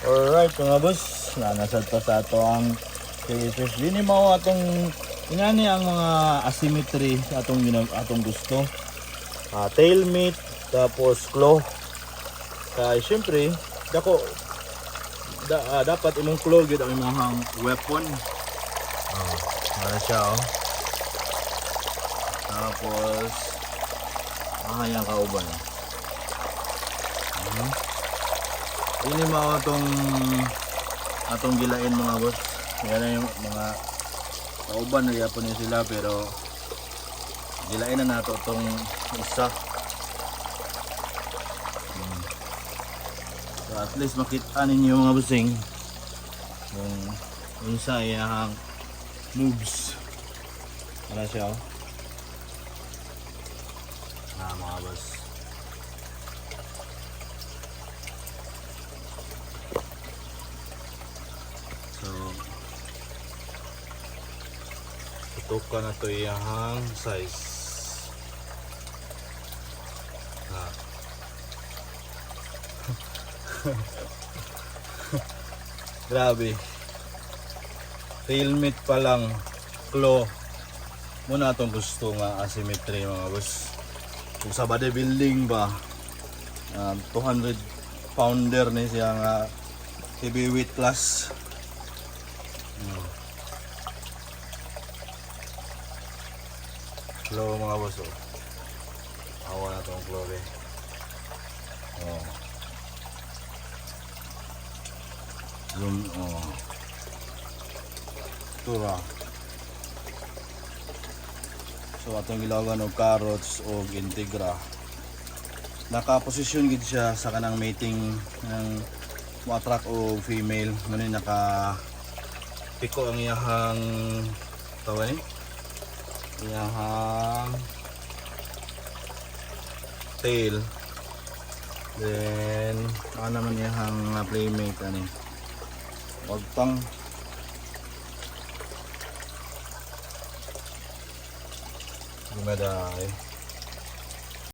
Alright mga boss, nanasad pa sa ato ang KSS. Dini mo atong inani ang mga asymmetry sa atong gusto. Tail meat, tapos claw. Kaya syempre, dapat imong claw gyud ang imong weapon. Para siya oh. Tapos mahayang kauban. Ini mao atong gilain mga boss. Yan na yung mga kauban na yapon sila, pero gilain na nato itong isa. So at least makita ninyo mga bossing yung isa yung moves. Wala siya oh. Mga boss. So tutukan na to yung size. Grabe. Tail meat pa lang, claw. Muna itong gusto nga asymmetry mga boss. Kung sa bodybuilding ba, 200 pounder ni siya nga heavyweight class. Claw mga boss oh. Awa na itong claw eh. Zoom oh. Tura. So atong gilawan og carrots o integra. Naka-posisyon gid siya sa kanang mating ng mo-attract o female. Ngunit piko ang iyahang tawa ni. Iyahang tail. Then ano naman iyahang playmate ani. Wag pang gumaday.